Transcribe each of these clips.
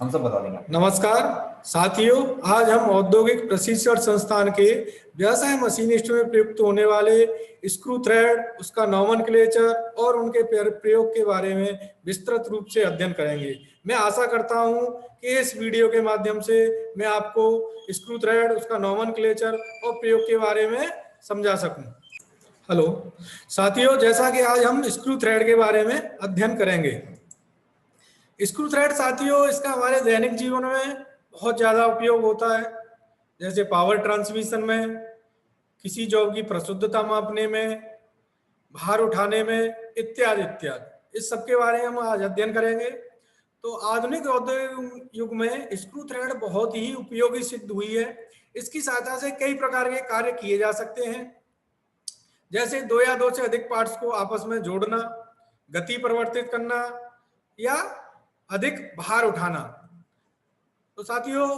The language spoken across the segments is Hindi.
हम सब बता देंगे। नमस्कार साथियों, आज हम औद्योगिक प्रशिक्षण संस्थान के व्यवसाय मशीनिस्ट में प्रयुक्त होने वाले स्क्रू थ्रेड, उसका नॉमेनक्लेचर और उनके प्रयोग के बारे में विस्तृत रूप से अध्ययन करेंगे। मैं आशा करता हूं कि इस वीडियो के माध्यम से मैं आपको स्क्रू थ्रेड, उसका नॉमेनक्लेचर और प्रयोग के बारे में समझा सकूं। हेलो साथियों, जैसा कि आज हम स्क्रू थ्रेड के बारे में अध्ययन करेंगे। स्क्रू थ्रेड साथियों, इसका हमारे दैनिक जीवन में बहुत ज़्यादा उपयोग होता है, जैसे पावर ट्रांसमिशन में, किसी जॉब की प्रशुद्धता मापने में, भार उठाने में, इत्यादि इत्यादि। इस सब के बारे में हम आज अध्ययन करेंगे। तो आधुनिक औद्योगिक युग में स्क्रू थ्रेड बहुत ही उपयोगी सिद्ध हुई है। इसकी सहायता से कई प्रकार के कार्य किए जा सकते हैं, जैसे दो या दो से अधिक पार्ट्स को आपस में जोड़ना, गति परिवर्तित करना या अधिक भार उठाना। तो साथियों,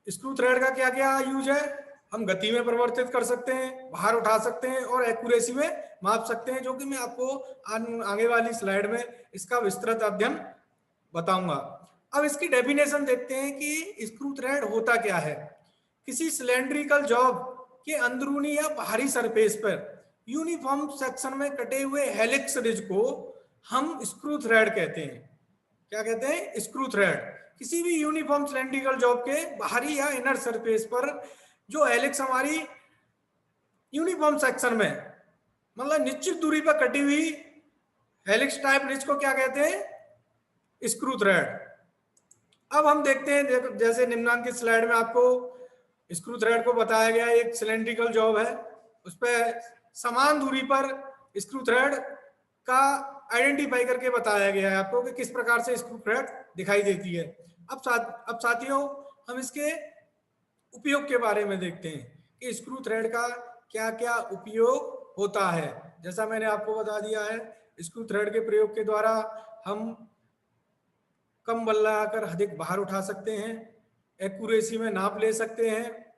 स्क्रू थ्रेड का क्या क्या यूज है? हम गति में परिवर्तित कर सकते हैं, भार उठा सकते हैं और एक्यूरेसी में माप सकते हैं, जो कि मैं आपको आगे वाली स्लाइड में इसका विस्तृत अध्ययन बताऊंगा। अब इसकी डेफिनेशन देखते हैं कि स्क्रू थ्रेड होता क्या है। किसी सिलेंड्रिकल जॉब के अंदरूनी या बाहरी सरफेस पर यूनिफॉर्म सेक्शन में कटे हुए हेलिक्स रिज को हम स्क्रू थ्रेड कहते हैं। क्या कहते हैं? Screw thread. किसी भी यूनिफॉर्म सिलेंड्रिकल जॉब के बाहरी या इनर सरफेस पर जो हेलिक्स हमारी यूनिफॉर्म सेक्शन में, मतलब निश्चित दूरी पर कटी हुई हेलिक्स टाइप रिज को क्या कहते हैं? Screw thread. अब हम देखते हैं, जैसे निम्नांकित स्लाइड में आपको स्क्रू थ्रेड को बताया गया, एक सिलेंड्रिकल जॉब है, उस पर समान दूरी पर स्क्रू थ्रेड का आइडेंटिफाई करके बताया गया है आपको कि किस प्रकार से स्क्रू थ्रेड दिखाई देती है। अब साथियों, हम इसके उपयोग के बारे में देखते हैं कि स्क्रू थ्रेड का क्या क्या उपयोग होता है। जैसा मैंने आपको बता दिया है, स्क्रू थ्रेड के प्रयोग के द्वारा हम कम बल लगाकर अधिक भार उठा सकते हैं, एक्यूरेसी में नाप ले सकते हैं,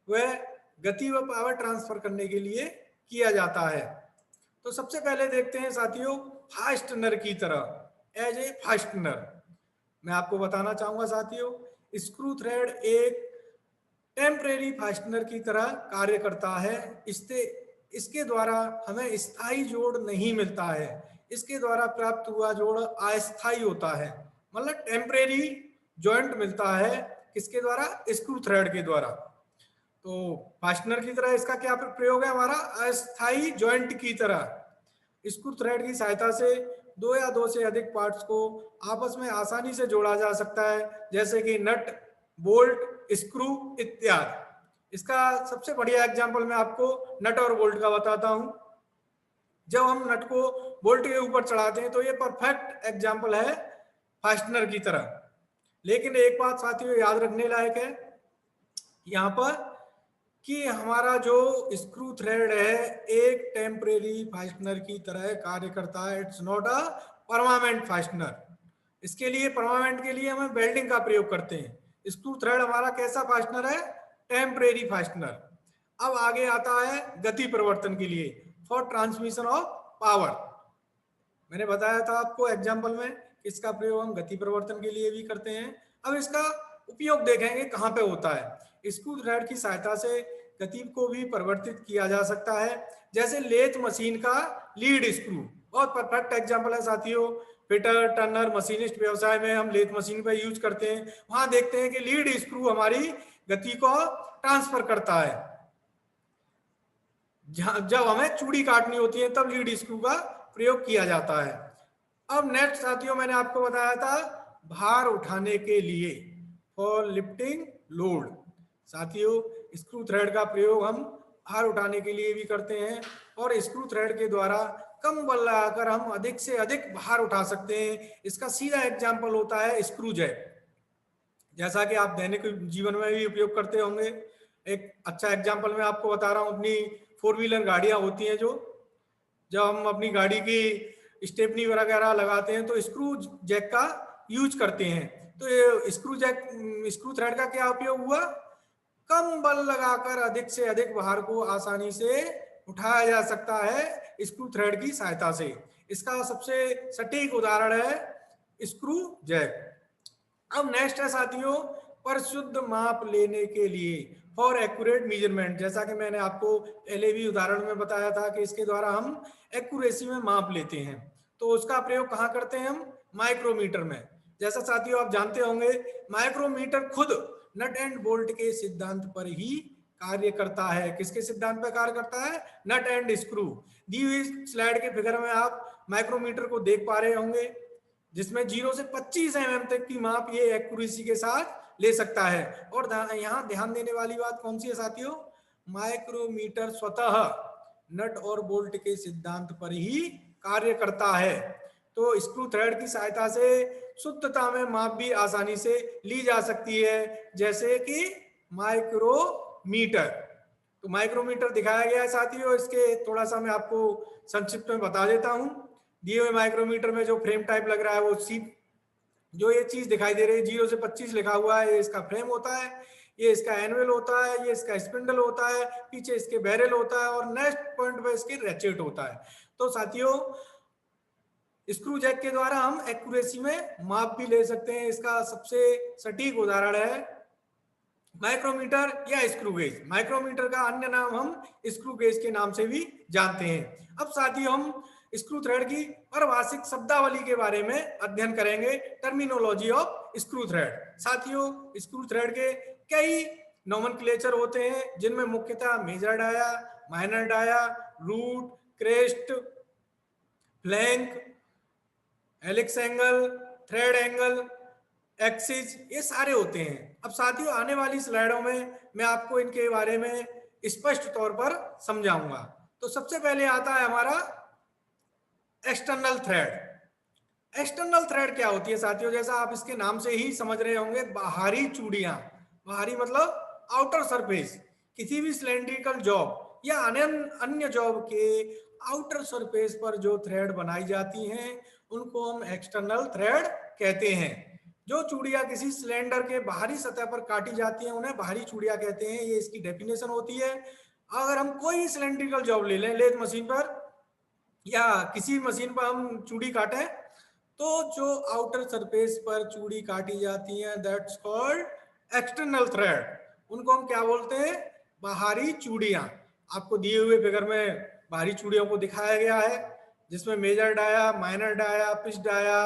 वह गति व पावर ट्रांसफर करने के लिए किया जाता है। तो सबसे पहले देखते हैं साथियों, फास्टनर की तरह। एज ए फास्टनर मैं आपको बताना चाहूंगा साथियों, स्क्रू थ्रेड एक टेम्परेरी फास्टनर की तरह कार्य करता है। इसके द्वारा हमें स्थायी जोड़ नहीं मिलता है, इसके द्वारा प्राप्त हुआ जोड़ अस्थायी होता है, मतलब टेम्परेरी जॉइंट मिलता है। किसके द्वारा? स्क्रू थ्रेड के द्वारा। तो फास्टनर की तरह इसका क्या प्रयोग है? हमारा अस्थायी जॉइंट की तरह। स्क्रू थ्रेड की सहायता से दो या दो से अधिक पार्ट्स को आपस में आसानी से जोड़ा जा सकता है, जैसे कि नट, बोल्ट, स्क्रू इत्यादि। इसका सबसे बढ़िया एग्जांपल मैं आपको नट और बोल्ट का बताता हूं। जब हम नट को बोल्ट के ऊपर चढ़ाते हैं तो ये परफेक्ट एग्जांपल है फास्टनर की तरह। लेकिन एक बात साथियों याद रखने लायक है यहाँ पर कि हमारा जो स्क्रू थ्रेड है एक टेम्परेरी फास्टनर की तरह कार्य करता है। It's not a permanent fastener. इसके लिए परमानेंट के लिए हम वेल्डिंग का प्रयोग करते हैं। स्क्रू थ्रेड हमारा कैसा फास्टनर है? Temporary fastener. अब आगे आता है गति परिवर्तन के लिए, फॉर ट्रांसमिशन ऑफ पावर। मैंने बताया था आपको एग्जाम्पल में, इसका प्रयोग हम गति परिवर्तन के लिए भी करते हैं। अब इसका उपयोग देखेंगे कहाँ पे होता है। स्क्रू थ्रेड की सहायता से गति को भी परिवर्तित किया जा सकता है, जैसे लेथ मशीन का लीड स्क्रू बहुत परफेक्ट एग्जाम्पल है साथियों। फिटर, टर्नर, मशीनिस्ट व्यवसाय में हम लेथ मशीन का यूज करते हैं। वहां देखते हैं कि लीड स्क्रू हमारी गति को ट्रांसफर करता है। जब हमें चूड़ी काटनी होती है तब लीड स्क्रू का प्रयोग किया जाता है। अब नेक्स्ट साथियों, मैंने आपको बताया था भार उठाने के लिए, फॉर लिफ्टिंग लोड। साथियों, स्क्रू थ्रेड का प्रयोग हम भार उठाने के लिए भी करते हैं और स्क्रू थ्रेड के द्वारा कम बल लगाकर हम अधिक से अधिक भार उठा सकते हैं। इसका सीधा एग्जांपल होता है स्क्रू जैक, जैसा कि आप दैनिक जीवन में भी उपयोग करते होंगे। एक अच्छा एग्जांपल मैं आपको बता रहा हूँ, अपनी 4 व्हीलर गाड़ियां होती हैं, जो जब हम अपनी गाड़ी की स्टेपनी वगैरह लगाते हैं तो स्क्रू जैक का यूज करते हैं। तो ये स्क्रू थ्रेड का क्या उपयोग हुआ? कम बल लगाकर अधिक से अधिक भार को आसानी से उठाया जा सकता है स्क्रू थ्रेड की सहायता से। इसका सबसे सटीक उदाहरण है स्क्रू जैक। अब नेक्स्ट है साथियों, परिशुद्ध माप लेने के लिए, फॉर एक्यूरेट मेजरमेंट। जैसा कि मैंने आपको पहले भी उदाहरण में बताया था कि इसके द्वारा हम एक्यूरेसी में माप लेते हैं। तो उसका प्रयोग कहाँ करते हैं हम? माइक्रोमीटर में। जैसा साथियों आप जानते होंगे, माइक्रोमीटर खुद नट एंड बोल्ट के सिद्धांत पर ही कार्य करता है। किसके सिद्धांत पर कार्य करता है? Nut and screw. दी हुई स्लाइड के फिगर में आप माइक्रोमीटर को देख पा रहे होंगे, जिसमें 0 से 25 mm तक की माप ये एक्यूरेसी के साथ ले सकता है। और यहाँ ध्यान देने वाली बात कौन सी है साथियों? माइक्रोमीटर स्वतः नट और बोल्ट के सिद्धांत पर ही कार्य करता है। तो स्क्रू थ्रेड की सहायता से शुद्धता में माप भी आसानी से ली जा सकती है, जैसे कि माइक्रोमीटर। तो माइक्रोमीटर दिखाया गया है साथियों, इसके थोड़ा सा मैं आपको संक्षिप्त में बता देता हूं। दिए हुए माइक्रोमीटर में जो फ्रेम टाइप लग रहा है वो जो ये चीज दिखाई दे रही है 0 से 25 लिखा हुआ है, ये इसका फ्रेम होता है, ये इसका एनुअल होता है, ये इसका स्पिंडल होता है, पीछे इसके बैरल होता है और नेक्स्ट पॉइंट पे इसके रेचेट होता है। तो साथियों स्क्रू जैक के द्वारा हम एक्यूरेसी में माप भी ले सकते हैं। इसका सबसे सटीक उदाहरण है माइक्रोमीटर या स्क्रू गेज। माइक्रोमीटर का अन्य नाम हम स्क्रू गेज के नाम से भी जानते हैं। अब साथियों हम स्क्रू थ्रेड की पारिभाषिक शब्दावली के बारे में अध्ययन करेंगे, टर्मिनोलॉजी ऑफ स्क्रू थ्रेड। साथियों स्क्रू थ्रेड के कई नोमेनक्लेचर होते हैं, जिनमें मुख्यतः major dia, minor dia, root, crest, flank, helix angle, thread angle, axis, ये सारे होते हैं। अब साथियों आने वाली स्लाइडों में मैं आपको इनके बारे में स्पष्ट तौर पर समझाऊंगा। तो सबसे पहले आता है हमारा एक्सटर्नल थ्रेड। एक्सटर्नल थ्रेड क्या होती है साथियों? जैसा आप इसके नाम से ही समझ रहे होंगे, बाहरी चूड़ियां। बाहरी मतलब आउटर सरफेस। किसी भी सिलेंड्रिकल जॉब या अन्य जॉब के आउटर सरफेस पर जो थ्रेड बनाई जाती हैं उनको हम एक्सटर्नल थ्रेड कहते हैं। जो चूड़ियां किसी सिलेंडर के बाहरी सतह पर काटी जाती हैं उन्हें बाहरी चूड़ियां कहते हैं। ये इसकी डेफिनेशन होती है। अगर हम कोई सिलेंड्रिकल जॉब ले लें लेथ मशीन पर या किसी मशीन पर हम चूड़ी काटें, तो जो आउटर सरफेस पर चूड़ी काटी जाती है दैट्स कॉल्ड एक्सटर्नल थ्रेड। उनको हम क्या बोलते हैं? बाहरी चूड़ियां। आपको दिए हुए फिगर में बाहरी चूड़ियों को दिखाया गया है, जिसमें major dia, minor dia, pitch dia,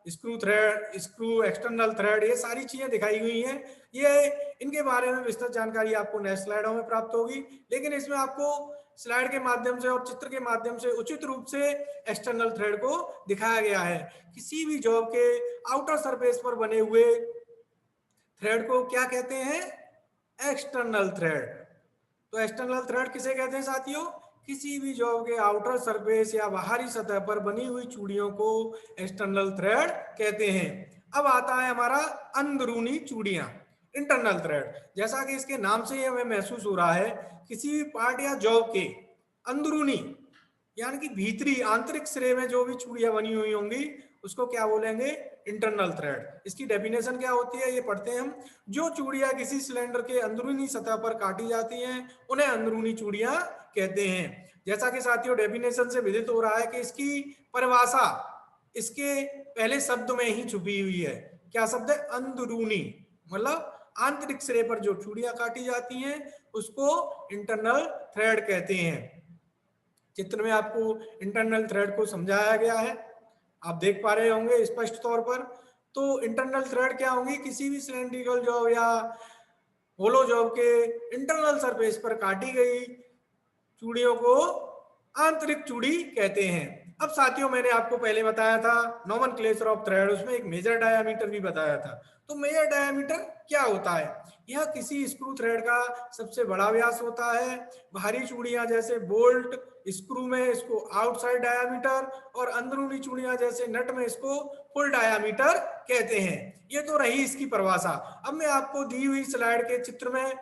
screw thread, screw external thread, ये सारी चीजें दिखाई हुई हैं। ये इनके बारे में विस्तृत जानकारी आपको नेक्स्ट स्लाइडों में प्राप्त होगी, लेकिन इसमें आपको स्लाइड के माध्यम से और चित्र के माध्यम से उचित रूप से एक्सटर्नल थ्रेड को दिखाया गया है। किसी भी जॉब के आउटर सरफेस पर बने हुए थ्रेड को क्या कहते हैं? External thread. तो एक्सटर्नल थ्रेड किसे कहते हैं साथियों? किसी भी जॉब के आउटर सरफेस या बाहरी सतह पर बनी हुई चूड़ियों को एक्सटर्नल थ्रेड कहते हैं। अब आता है हमारा अंदरूनी चूड़ियां, इंटरनल थ्रेड। जैसा कि इसके नाम से ही हमें महसूस हो रहा है, किसी भी पार्ट या जॉब के अंदरूनी यानी कि भीतरी आंतरिक सिरे में जो भी चूड़ियां बनी हुई होंगी उसको क्या बोलेंगे? Internal thread. इसकी डेफिनेशन क्या होती है ये पढ़ते हैं हम। जो चूड़ियां किसी सिलेंडर के अंदरूनी सतह पर काटी जाती हैं उन्हें अंदरूनी चूड़ियां कहते हैं। जैसा कि साथियों डेफिनेशन से विदित हो रहा है कि इसकी परिभाषा इसके पहले शब्द में ही छुपी हुई है। क्या शब्द है? अंदरूनी, मतलब आंतरिक सिरे पर जो चूड़ियां काटी जाती हैं उसको इंटरनल थ्रेड कहते हैं। चित्र में आपको इंटरनल थ्रेड को समझाया गया है, आप देख पा रहे होंगे स्पष्ट तौर पर। तो इंटरनल थ्रेड क्या होंगी? किसी भी सिलेंड्रिकल जॉब या होलो जॉब के इंटरनल सरफेस पर काटी गई चूड़ियों को आंतरिक चूड़ी कहते हैं। अब साथियों मैंने आपको पहले बताया था नोमेनक्लेचर ऑफ थ्रेड, उसमें एक मेजर डायामीटर भी बताया था। तो मेजर डायामीटर क्या होता है? यह किसी स्क्रू थ्रेड का सबसे बड़ा व्यास होता है। बाहरी चूड़ियां जैसे बोल्ट, स्क्रू में इसको आउटसाइड डायामीटर और अंदरूनी चूड़ियां जैसे नट में इसको फुल डायामीटर कहते हैं। ये तो रही इसकी परिभाषा। अब मैं आपको दी हुई स्लाइड के चित्र में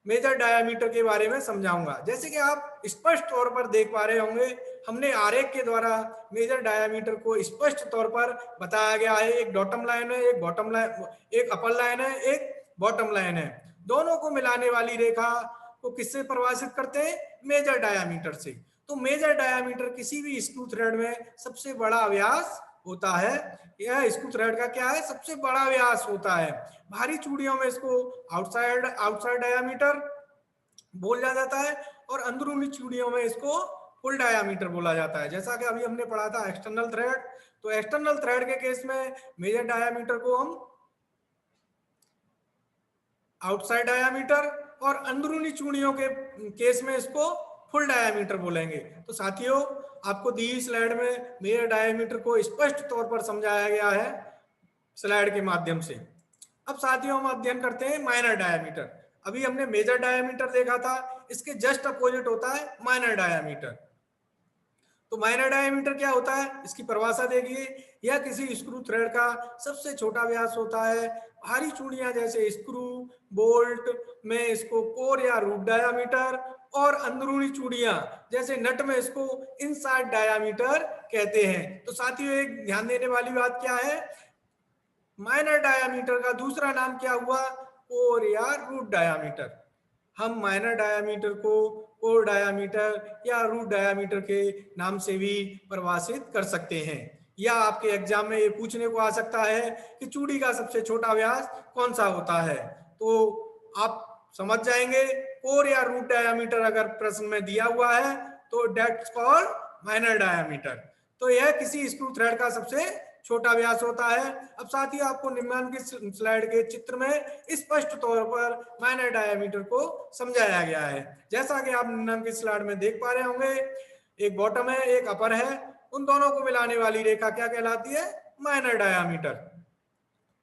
मेजर डायामीटर के बारे में समझाऊंगा। जैसे कि आप स्पष्ट तौर पर देख पा रहे होंगे, हमने आरेख के द्वारा मेजर डायामीटर को स्पष्ट तौर पर बताया गया है। एक डॉटम लाइन है, एक बॉटम लाइन, एक अपर लाइन है, एक बॉटम लाइन है। दोनों को मिलाने वाली रेखा को किससे परिभाषित करते हैं? मेजर डायामीटर से। तो मेजर डायामीटर किसी भी स्क्रू थ्रेड में सबसे बड़ा व्यास होता है। यह स्क्रू थ्रेड का क्या है, सबसे बड़ा व्यास होता है। भारी चूड़ियों में इसको आउटसाइड डायामीटर बोला जाता है और अंदरूनी चूड़ियों में इसको फुल डायामीटर बोला जाता है। जैसा कि अभी हमने पढ़ा था एक्सटर्नल थ्रेड, तो एक्सटर्नल थ्रेड के केस में मेजर डायामीटर को हम आउटसाइड डायामीटर और अंदरूनी चूड़ियों के केस में इसको फुल डायामीटर बोलेंगे। तो साथियों, आपको दी स्लाइड में मेजर डायामीटर को स्पष्ट तौर पर समझाया गया है स्लाइड के माध्यम से। अब साथियों, हम अध्ययन करते हैं माइनर डायामीटर। अभी हमने मेजर डायामीटर देखा था, इसके जस्ट अपोजिट होता है माइनर डायामीटर। तो माइनर डायामीटर क्या होता है, इसकी परिभाषा देखिए। यह किसी स्क्रू थ्रेड का सबसे छोटा व्यास होता है। भारी चूड़ियां जैसे स्क्रू, बोल्ट में इसको कोर या रूट डायामीटर, और अंदरूनी चूड़ियां जैसे नट में इसको इनसाइड डायामीटर कहते हैं। तो साथियों, एक ध्यान देने वाली बात क्या है, माइनर डायामीटर का दूसरा नाम क्या हुआ, कोर या रूट डायामीटर। हम माइनर डायामीटर को कोर डायामीटर या रूट डायामीटर के नाम से भी परिभाषित कर सकते हैं। या आपके एग्जाम में ये पूछने को आ सकता है कि चूड़ी का सबसे छोटा व्यास कौन सा होता है, तो आप समझ जाएंगे कोर या रूट डायामीटर अगर प्रश्न में दिया हुआ है तो दैट्स कॉल्ड माइनर डायामीटर। तो यह किसी स्क्रू थ्रेड का सबसे छोटा व्यास होता है। अब साथ ही आपको निम्नलिखित स्लाइड के चित्र में स्पष्ट तौर पर माइनर डायामीटर को समझाया गया है। जैसा कि आप निम्नलिखित स्लाइड में देख पा रहे होंगे, एक बॉटम है, एक अपर है, उन दोनों को मिलाने वाली रेखा क्या कहलाती है, माइनर डायामीटर।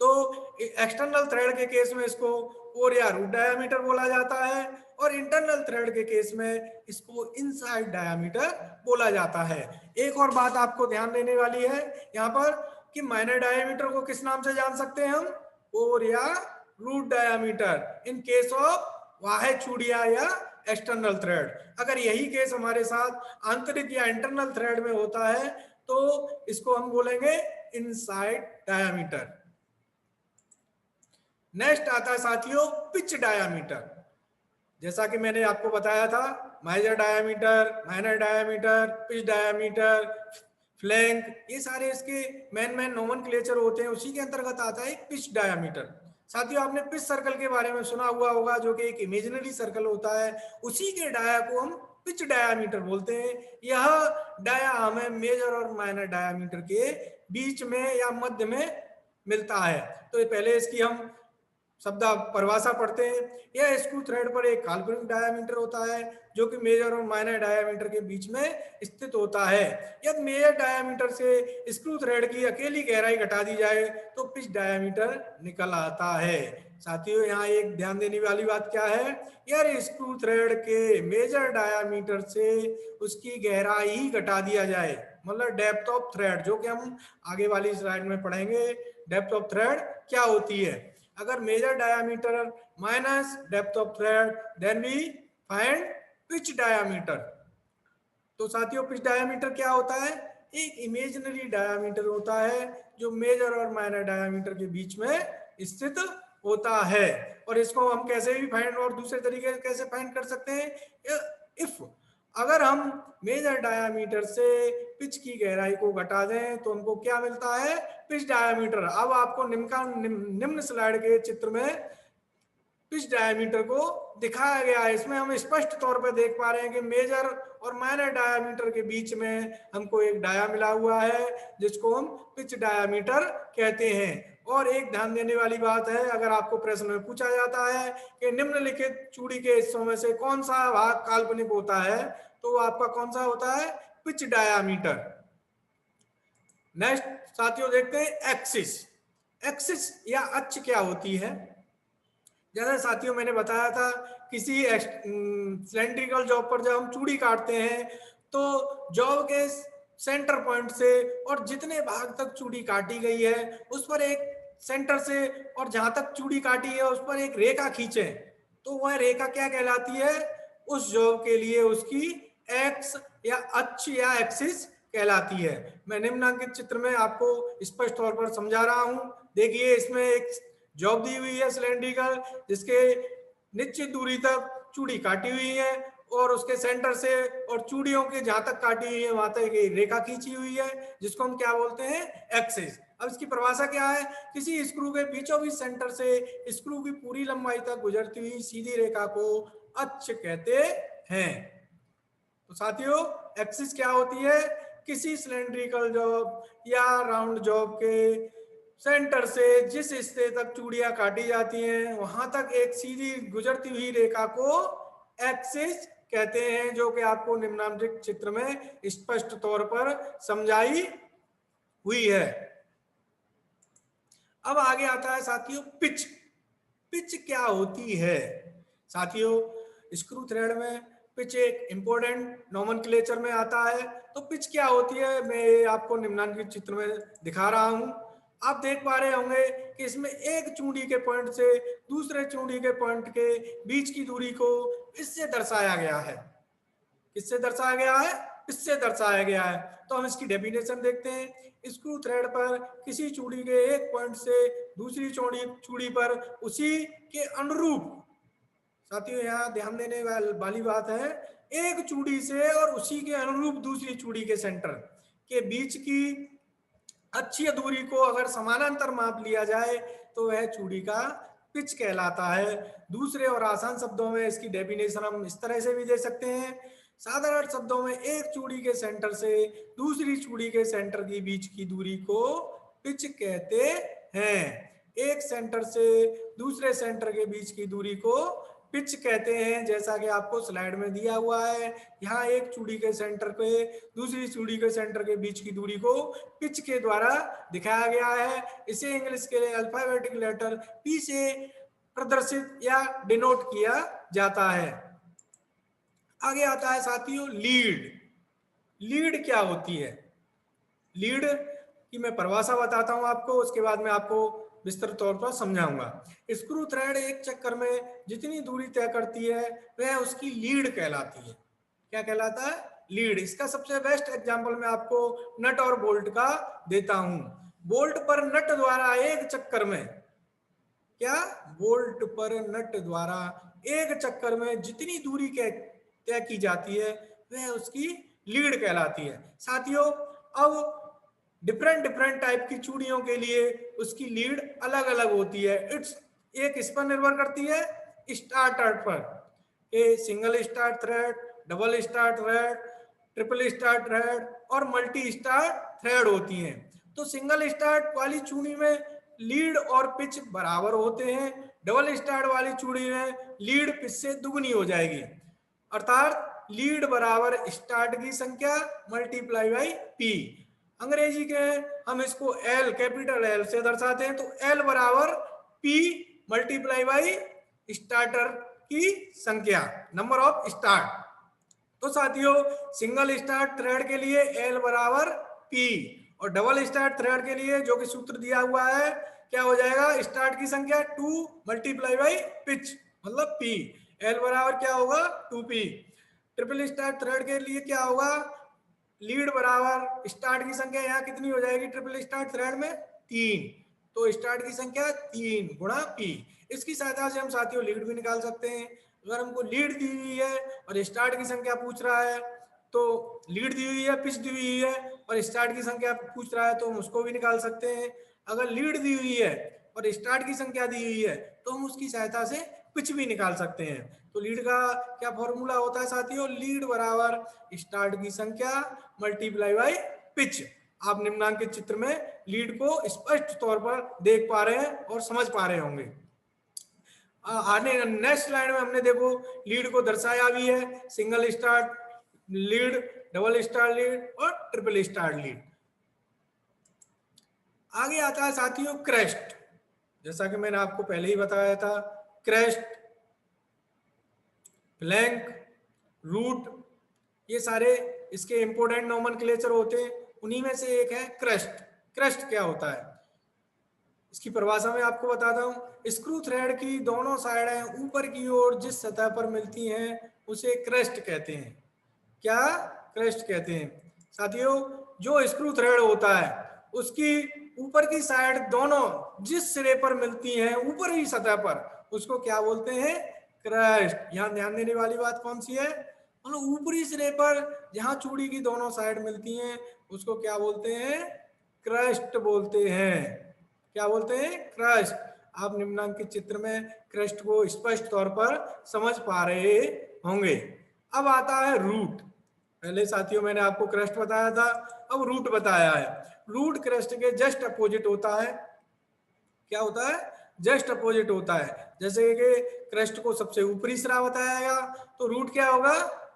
तो एक्सटर्नल थ्रेड के केस में इसको कोर या रूट डायामीटर बोला जाता है, और इंटरनल थ्रेड के केस में इसको इनसाइड डायामीटर बोला जाता है। एक और बात आपको ध्यान देने वाली है यहाँ पर कि माइनर डायामीटर को किस नाम से जान सकते हैं हम, कोर या root diameter in case of बाह्य चूड़ियां या एक्सटर्नल थ्रेड। अगर यही केस हमारे साथ आंतरिक या इंटरनल थ्रेड में होता है तो इसको हम बोलेंगे इनसाइड डायामीटर। नेक्स्ट आता है साथियों पिच डायामीटर। जैसा कि मैंने आपको बताया था, major diameter, minor diameter, pitch diameter, flank, ये सारे इसके मेन नोमेनक्लेचर होते हैं। उसी के अंतर्गत आता है पिच डायामीटर। साथियों, आपने पिच सर्कल के बारे में सुना हुआ होगा, जो कि एक इमेजिनरी सर्कल होता है। उसी के डाया को हम पिच डायामीटर बोलते हैं। यह डाया हमें मेजर और माइनर डायामीटर के बीच में या मध्य में मिलता है। तो पहले इसकी हम शब्द परिभाषा पढ़ते हैं। यह स्क्रू थ्रेड पर एक काल्पनिक डायामीटर होता है जो कि मेजर और माइनर डायामीटर के बीच में स्थित होता है। यदि मेजर डायामीटर से स्क्रू थ्रेड की अकेली गहराई घटा दी जाए तो पिच डायामीटर निकल आता है। साथियों, यहाँ एक ध्यान देने वाली बात क्या है, यार स्क्रू थ्रेड के मेजर डायामीटर से उसकी गहराई ही घटा दिया जाए, मतलब डेप्थ ऑफ थ्रेड, जो कि हम आगे वाली स्लाइड में पढ़ेंगे डेप्थ ऑफ थ्रेड क्या होती है। अगर major diameter minus depth of thread then we find pitch diameter. तो साथियों, पिच डायामीटर क्या होता है, एक इमेजिनरी डायामीटर होता है जो मेजर और माइनर डायामीटर के बीच में स्थित होता है। और इसको हम कैसे भी फाइंड और दूसरे तरीके कैसे फाइंड कर सकते हैं, इफ अगर हम मेजर डायामीटर से पिच की गहराई को घटा दें तो हमको क्या मिलता है, पिच डायामीटर। अब आपको निम्न स्लाइड के चित्र में पिच डायामीटर को दिखाया गया है। इसमें हम स्पष्ट तौर पर देख पा रहे हैं कि मेजर और माइनर डायामीटर के बीच में हमको एक डाया मिला हुआ है जिसको हम पिच डायामीटर कहते हैं। और एक ध्यान देने वाली बात है, अगर आपको प्रश्न में पूछा जाता है कि निम्नलिखित चूड़ी के हिस्सों में से कौन सा भाग काल्पनिक होता है, तो आपका कौन सा होता है, पिच डायामीटर। नेक्स्ट साथियों देखते हैं एक्सिस। एक्सिस या अक्ष क्या होती है। जैसे साथियों मैंने बताया था, किसी सिलेंड्रिकल जॉब पर जब हम चूड़ी काटते हैं तो जॉब के सेंटर पॉइंट से और जितने भाग तक चूड़ी काटी गई है उस पर एक सेंटर से और जहां तक चूड़ी काटी है उस पर एक रेखा खींचे, तो वह रेखा क्या कहलाती है, उस जॉब के लिए उसकी एक्स या अक्ष या एक्सिस कहलाती है। मैं निम्नांकित चित्र में आपको स्पष्ट तौर पर समझा रहा हूं। देखिए, इसमें एक जॉब दी हुई है सिलेंड्रिकल, जिसके निश्चित दूरी तक चूड़ी काटी हुई है और उसके सेंटर से और चूड़ियों के जहां तक काटी हुई है वहां तक एक रेखा खींची हुई है, जिसको हम क्या बोलते हैं, एक्सिस। अब इसकी परिभाषा क्या है, किसी स्क्रू के बीचों बीच सेंटर से स्क्रू की पूरी लंबाई तक गुजरती हुई सीधी रेखा को अक्ष कहते हैं। तो साथियों एक्सिस क्या होती है, किसी सिलेंड्रिकल जॉब या राउंड जॉब के सेंटर से जिस हिस्से तक चूड़ियां काटी जाती हैं वहां तक एक सीधी गुजरती हुई रेखा को एक्सिस कहते हैं, जो कि आपको निम्नलिखित चित्र में स्पष्ट तौर पर समझाई हुई है। अब आगे आता है साथियों पिच। पिच क्या होती है साथियों, स्क्रू थ्रेड में पिच एक इंपॉर्टेंट नोमेनक्लेचर में आता है। तो पिच क्या होती है मैं आपको निम्नलिखित चित्र में दिखा रहा हूं। आप देख पा रहे होंगे कि इसमें एक चूड़ी के पॉइंट से दूसरे चूड़ी के पॉइंट के बीच की दूरी को इससे दर्शाया गया है। किससे दर्शाया गया है, इससे दर्शाया गया है। तो हम इसकी डेफिनेशन देखते हैं। स्क्रू थ्रेड पर किसी चूड़ी के एक पॉइंट से दूसरी चूड़ी पर उसी के अनुरूप, साथियों यहाँ ध्यान देने वाली बात है, एक चूड़ी से और उसी के अनुरूप दूसरी चूड़ी के सेंटर के बीच की अक्षीय दूरी को अगर समानांतर माप लिया जाए तो वह चूड़ी का पिच कहलाता है। दूसरे और आसान शब्दों में इसकी डेफिनेशन हम इस तरह से भी दे सकते हैं। साधारण शब्दों में एक चूड़ी के सेंटर से दूसरी चूड़ी के सेंटर के बीच की दूरी को पिच कहते हैं। एक सेंटर से दूसरे सेंटर के बीच की दूरी को पिच कहते हैं, जैसा कि आपको स्लाइड में दिया हुआ है। यहाँ एक चूड़ी के सेंटर पे दूसरी चूड़ी के सेंटर के बीच की दूरी को पिच के द्वारा दिखाया गया है। इसे इंग्लिश के अल्फाबेटिक लेटर पी से प्रदर्शित या डिनोट किया जाता है। आगे आता है साथियों लीड। लीड क्या होती है, लीड की मैं परिभाषा बताता हूं आपको, उसके बाद में आपको विस्तृत तौर पर समझाऊंगा। स्क्रू थ्रेड एक चक्कर में जितनी दूरी तय करती है वह उसकी लीड कहलाती है। क्या कहलाता है, लीड। इसका सबसे बेस्ट एग्जांपल मैं आपको नट और बोल्ट का देता हूं। बोल्ट पर नट द्वारा एक चक्कर में, क्या, बोल्ट पर नट द्वारा एक चक्कर में जितनी दूरी तय की जाती है वह उसकी लीड कहलाती है। साथियों अब डिफरेंट टाइप की चूड़ियों के लिए उसकी लीड अलग अलग होती है। इट्स एक इस पर निर्भर करती है स्टार्टर पर, ये single start thread, double start thread, triple start thread और मल्टी स्टार्ट थ्रेड होती हैं। तो सिंगल स्टार्ट वाली चूड़ी में लीड और पिच बराबर होते हैं, डबल स्टार्ट वाली चूड़ी में लीड पिच से दुगनी हो जाएगी, अर्थात लीड बराबर स्टार्ट की संख्या मल्टीप्लाई बाई पी। अंग्रेजी के हम इसको एल, कैपिटल एल से दर्शाते हैं। तो एल बराबर पी मल्टीप्लाई बाई स्टार्टर की संख्या, नंबर ऑफ स्टार्ट। तो साथियों सिंगल स्टार्ट थ्रेड के लिए एल बराबर पी और डबल स्टार्ट थ्रेड के लिए जो कि सूत्र दिया हुआ है क्या हो जाएगा, स्टार्ट की संख्या 2 मल्टीप्लाई बाई पिच मतलब पी, एल बराबर क्या होगा 2p। ट्रिपल स्टार्ट थ्रेड के लिए क्या होगा, लीड बराबर स्टार्ट की संख्या यहाँ कितनी हो जाएगी ट्रिपल स्टार्ट थ्रेड में 3, तो स्टार्ट की संख्या 3 गुणा पी। इसकी सहायता से हम साथियों लीड भी निकाल सकते हैं। अगर हमको लीड दी हुई है और स्टार्ट की संख्या पूछ रहा है तो लीड दी हुई है, पिच दी हुई है और स्टार्ट की संख्या पूछ रहा है तो हम उसको भी निकाल सकते हैं। अगर लीड दी हुई है और स्टार्ट की संख्या दी हुई है तो हम उसकी सहायता से पिच भी निकाल सकते हैं। तो लीड का क्या फॉर्मूला होता है साथियों, लीड बराबर स्टार्ट की संख्या मल्टीप्लाई बाई पिच। आप निम्नांकित चित्र में लीड को स्पष्ट तौर पर देख पा रहे हैं और समझ पा रहे होंगे। आने नेक्स्ट लाइन में हमने देखो लीड को दर्शाया भी है, single start lead, double star lead और ट्रिपल स्टार लीड। आगे आता है साथियों क्रेस्ट। जैसा कि मैंने आपको पहले ही बताया था, क्रेस्ट, फ्लैंक, रूट, ये सारे इसके इंपोर्टेंट नोमेनक्लेचर होते हैं। उन्हीं में से एक है क्रेस्ट। क्रेस्ट क्या होता है इसकी परिभाषा में आपको बताता हूं। स्क्रू थ्रेड की दोनों साइडें ऊपर की ओर जिस सतह पर मिलती हैं उसे क्रेस्ट कहते हैं। क्या, क्रेस्ट कहते हैं। साथियों जो स्क्रू थ्रेड होता है उसकी ऊपर की साइड दोनों जिस सिरे पर मिलती हैं ऊपरी सतह पर उसको क्या बोलते हैं, क्रेस्ट। यहां ध्यान देने वाली बात कौन सी है, मतलब ऊपरी सिरे पर जहां चूड़ी की दोनों साइड मिलती हैं उसको क्या बोलते हैं? क्रस्ट बोलते हैं। क्या बोलते हैं? क्रस्ट। आप निम्नांकित चित्र में क्रस्ट को स्पष्ट तौर पर समझ पा रहे होंगे। अब आता है रूट। पहले साथियों मैंने आपको क्रस्ट बताया था, अब रूट बताया है। रूट क्रस्ट के जस्ट अपोजिट होता है। क्या होता है? जस्ट अपोजिट होता है। जैसे कि क्रस्ट को सबसे ऊपरी सिरा बताया गया, तो रूट क्या होगा?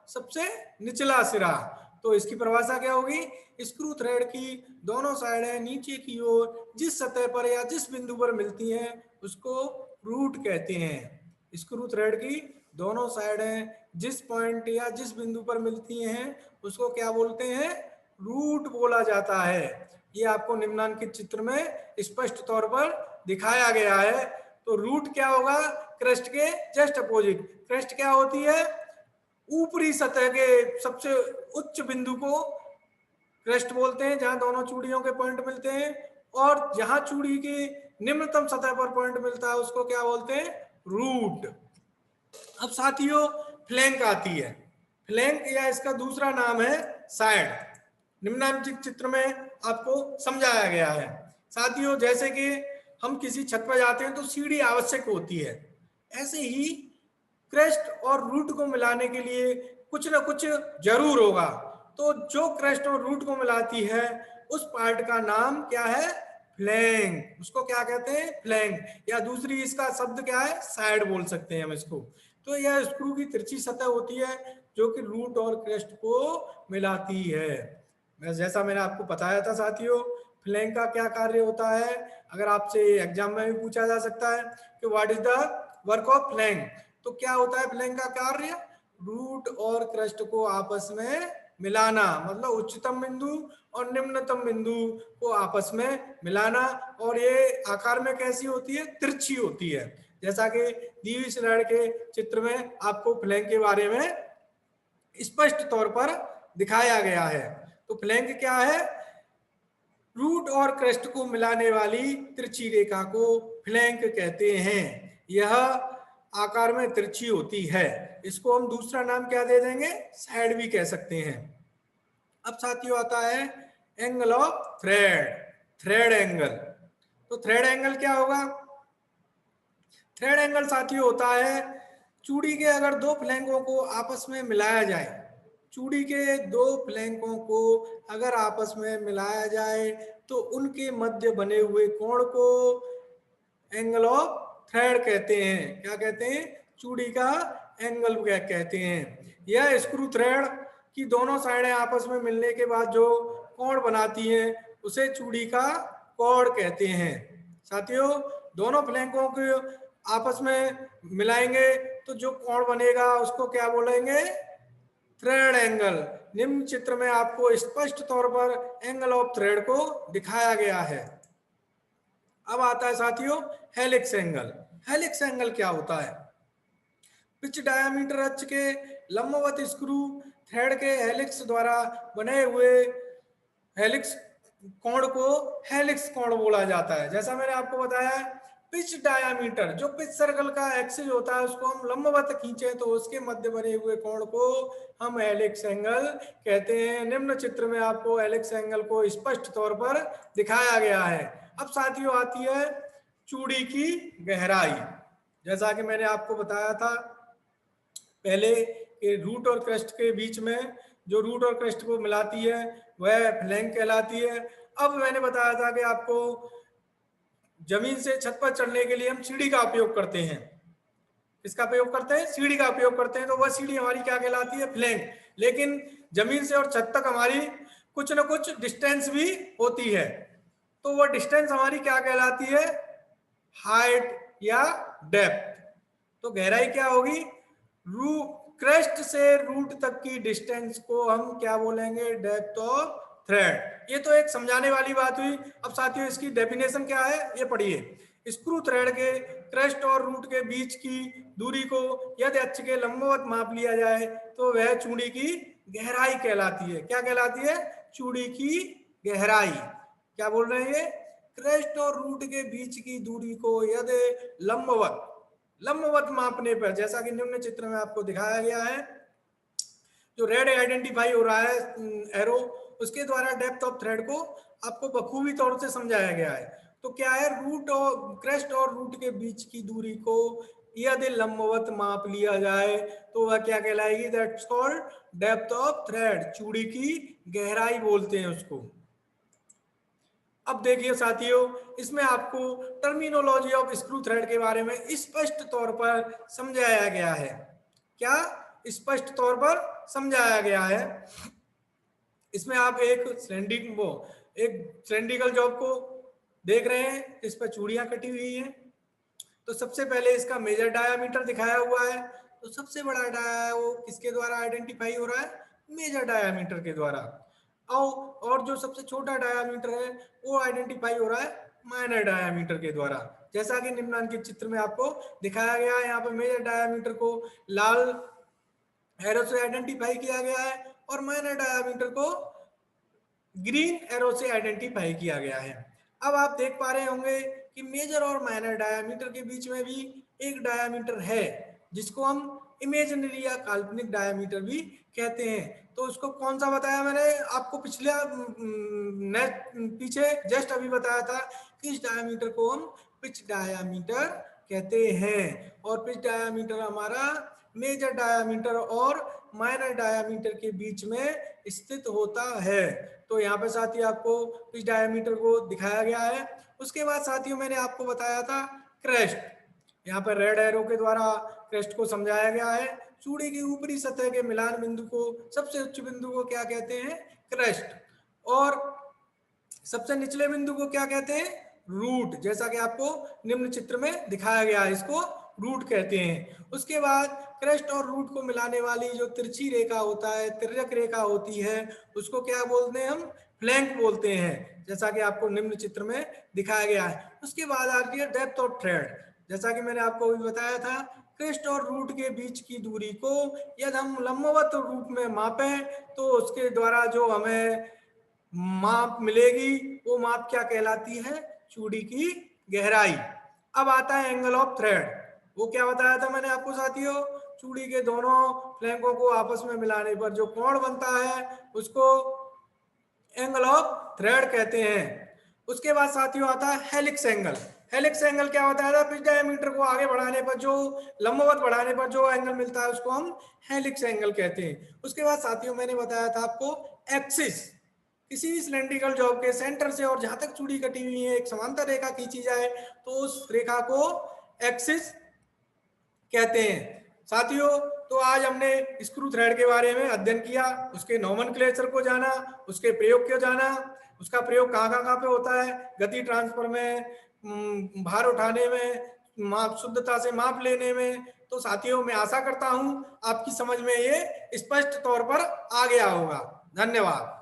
सबसे निचला सिरा। तो इसकी परिभाषा क्या होगी? स्क्रू थ्रेड की दोनों साइडें नीचे की ओर जिस सतह पर या जिस बिंदु पर मिलती हैं उसको रूट कहते हैं। स्क्रू थ्रेड की दोनों साइडें जिस पॉइंट या जिस बिंदु पर मिलती हैं उसको क्या बोलते हैं? रूट बोला जाता है। ये आपको निम्नांकित चित्र में स्पष्ट तौर पर दिखाया गया है। तो रूट क्या होगा? क्रस्ट के जस्ट अपोजिट। क्रस्ट क्या होती है? ऊपरी सतह के सबसे उच्च बिंदु को क्रस्ट बोलते हैं, जहां दोनों चूड़ियों के पॉइंट मिलते हैं। और जहां चूड़ी की निम्नतम सतह पर पॉइंट मिलता है उसको क्या बोलते हैं? रूट। अब साथियों फ्लैंक आती है। फ्लैंक या इसका दूसरा नाम है साइड। निम्नांकित चित्र में आपको समझाया गया है। साथियों जैसे कि हम किसी छत पर जाते हैं तो सीढ़ी आवश्यक होती है, ऐसे ही क्रस्ट और रूट को मिलाने के लिए कुछ ना कुछ जरूर होगा। तो जो क्रस्ट और रूट को मिलाती है उस पार्ट का नाम क्या है? फ्लैंक। उसको क्या कहते हैं? फ्लैंक। या दूसरी इसका शब्द क्या है? साइड बोल सकते हैं हम इसको। तो यह स्क्रू की तिरछी सतह होती है जो कि रूट और क्रस्ट को मिलाती है। जैसा मैंने आपको बताया था साथियों, फ्लैंक का क्या कार्य होता है, अगर आपसे एग्जाम में भी पूछा जा सकता है कि what is the work of flank. तो क्या होता है फ्लैंक का कार्य? रूट और क्रस्ट को आपस में मिलाना, मतलब उच्चतम बिंदु और निम्नतम बिंदु को आपस में मिलाना। और ये आकार में कैसी होती है? तिरछी होती है। जैसा कि दी हुई स्लाइड के चित्र में आपको फ्लैंक के बारे में स्पष्ट तौर पर दिखाया गया है। तो फ्लैंक क्या है? रूट और क्रस्ट को मिलाने वाली तिरछी रेखा को फ्लैंक कहते हैं। यह आकार में तिरछी होती है। इसको हम दूसरा नाम क्या दे देंगे? साइड भी कह सकते हैं। अब साथियों आता है angle of thread, thread angle. तो थ्रेड एंगल क्या होगा? थ्रेड एंगल साथियों होता है चूड़ी के अगर दो फ्लैंकों को आपस में मिलाया जाए, चूड़ी के दो फ्लैंकों को अगर आपस में मिलाया जाए तो उनके मध्य बने हुए कोण को एंगल ऑफ थ्रेड कहते हैं। क्या कहते हैं? चूड़ी का एंगल कहते हैं। यह स्क्रू थ्रेड की दोनों साइडें आपस में मिलने के बाद जो कोण बनाती हैं उसे चूड़ी का कोण कहते हैं। साथियों दोनों फ्लैंकों को आपस में मिलाएंगे तो जो कोण बनेगा उसको क्या बोलेंगे? Thread angle. निम्न चित्र में आपको स्पष्ट तौर पर एंगल ऑफ थ्रेड को दिखाया गया है। अब आता है साथियों हेलिक्स एंगल। हेलिक्स एंगल क्या होता है? पिच डायामीटर अक्ष के लंबवत स्क्रू थ्रेड के हेलिक्स द्वारा बने हुए हेलिक्स कोण को हेलिक्स कोण बोला जाता है। जैसा मैंने आपको बताया पिच डायामीटर, जो पिच सर्कल का एक्सिस होता है उसको हम लंबवत खींचे तो उसके मध्य बने हुए कोण को हम हेलिक्स एंगल कहते हैं। निम्न चित्र में आपको हेलिक्स एंगल को स्पष्ट तौर पर दिखाया गया है। अब साथियों आती है चूड़ी की गहराई। जैसा कि मैंने आपको बताया था पहले कि रूट और क्रस्ट के बीच में जो रूट और क्रस्ट को मिलाती है वह फ्लैंक कहलाती है। अब मैंने बताया था कि आपको जमीन से छत पर चढ़ने के लिए हम सीढ़ी का उपयोग करते हैं। किसका उपयोग करते हैं? सीढ़ी का उपयोग करते हैं। तो वह सीढ़ी हमारी क्या कहलाती है? फ्लैंक। लेकिन जमीन से और छत तक हमारी कुछ ना कुछ डिस्टेंस भी होती है, तो वह डिस्टेंस हमारी क्या कहलाती है? हाइट या डेप्थ। तो गहराई क्या होगी? क्रस्ट से रूट तक की डिस्टेंस को हम क्या बोलेंगे? Depth of thread. ये तो एक समझाने वाली बात हुई। अब साथियों इसकी डेफिनेशन क्या है ये पढ़िए। स्क्रू थ्रेड के क्रस्ट और रूट के बीच की दूरी को यदि अक्ष के लंबवत माप लिया जाए तो वह चूड़ी की गहराई कहलाती है। क्या कहलाती है? चूड़ी की गहराई। क्या बोल रहे हैं ये? क्रस्ट और रूट के बीच की दूरी को यदि लंबवत मापने पर, जैसा कि निम्न चित्र में आपको दिखाया गया है, जो रेड आइडेंटिफाई हो रहा है एरो, उसके द्वारा डेप्थ ऑफ थ्रेड को आपको बखूबी तौर से समझाया गया है। तो क्या है, रूट और क्रेस्ट और रूट के बीच की दूरी को यदि लंबवत माप लिया जाए तो वह क्या कहलाएगी, that's called depth of thread, चूड़ी की गहराई बोलते हैं उसको। अब देखिए साथियों, इसमें आपको टर्मिनोलॉजी ऑफ स्क्रू थ्रेड के बारे में स्पष्ट तौर पर समझाया गया है। क्या स्पष्ट तौर पर समझाया गया है? इसमें आप एक सिलेंड्रिकल जॉब को देख रहे हैं, इस पर चूड़ियां कटी हुई हैं। तो सबसे पहले इसका मेजर डायामीटर दिखाया हुआ है। तो सबसे बड़ा डाया वो किसके द्वारा आइडेंटिफाई हो रहा है, मेजर डायामीटर के द्वारा। और जो सबसे छोटा डायामीटर है वो आइडेंटिफाई हो रहा है माइनर डायामीटर के द्वारा। जैसा कि निम्नांकित चित्र में आपको दिखाया गया है, यहाँ पर मेजर डायामीटर को लाल एरो से आइडेंटिफाई किया गया है और माइनर डायामीटर को ग्रीन एरो से आइडेंटिफाई किया गया है। अब आप देख पा रहे होंगे कि मेजर और माइनर डायामीटर के बीच में भी एक डायामीटर है जिसको हम इमेजिनरी या काल्पनिक डायामीटर भी कहते हैं। तो उसको कौन सा बताया मैंने आपको पीछे जस्ट अभी बताया था कि इस डायामीटर को हम पिच डायामीटर कहते हैं। और पिच डायामीटर हमारा मेजर डायामीटर और माइनर डायामीटर के बीच में स्थित होता है। तो यहाँ पे साथियों आपको पिच डायामीटर को दिखाया गया है। उसके बाद साथियों मैंने आपको बताया था क्रेस्ट, यहाँ पर रेड एरो के द्वारा क्रेस्ट को समझाया गया है। चूड़ी की ऊपरी सतह के मिलान बिंदु को, सबसे उच्च बिंदु को क्या कहते हैं, क्रेस्ट, और सबसे निचले बिंदु को क्या कहते हैं, रूट। जैसा कि आपको निम्न चित्र में दिखाया गया है, इसको रूट कहते हैं। उसके बाद क्रेस्ट और रूट को मिलाने वाली जो तिरछी रेखा होता है, तिर्यक रेखा होती है, उसको क्या बोलते हैं हम, फ्लैंक बोलते हैं, जैसा कि आपको निम्न चित्र में दिखाया गया है। उसके बाद आती है डेप्थ ऑफ थ्रेड। जैसा कि मैंने आपको अभी बताया था, क्रेस्ट और रूट के बीच की दूरी को यदि हम लंबवत रूप में मापें तो उसके द्वारा जो हमें माप मिलेगी वो माप क्या कहलाती है, चूड़ी की गहराई। अब आता है एंगल ऑफ थ्रेड। वो क्या बताया था मैंने आपको साथियों, चूड़ी के दोनों फ्लैंकों को आपस में मिलाने पर जो कोण बनता है उसको एंगल ऑफ थ्रेड कहते हैं। उसके बाद साथियों आता है हेलिक्स एंगल। हेलिक्स एंगल क्या होता है, पिच डायमीटर को आगे बढ़ाने पर जो, लंबवत बढ़ाने पर जो एंगल मिलता है उसको हम हेलिक्स एंगल कहते हैं। उसके बाद साथियों मैंने बताया था आपको एक्सिस, किसी भी सिलेंड्रिकल जॉब के सेंटर से और जहां तक चूड़ी कटी हुई है एक समांतर रेखा खींची जाए तो उस रेखा को एक्सिस कहते हैं। साथियों तो आज हमने स्क्रू थ्रेड के बारे में अध्ययन किया, उसके नोमेनक्लेचर को जाना, उसके प्रयोग को जाना, उसका प्रयोग कहाँ पे होता है, गति ट्रांसफर में, भार उठाने में, माप शुद्धता से माप लेने में। तो साथियों मैं आशा करता हूं आपकी समझ में ये स्पष्ट तौर पर आ गया होगा। धन्यवाद।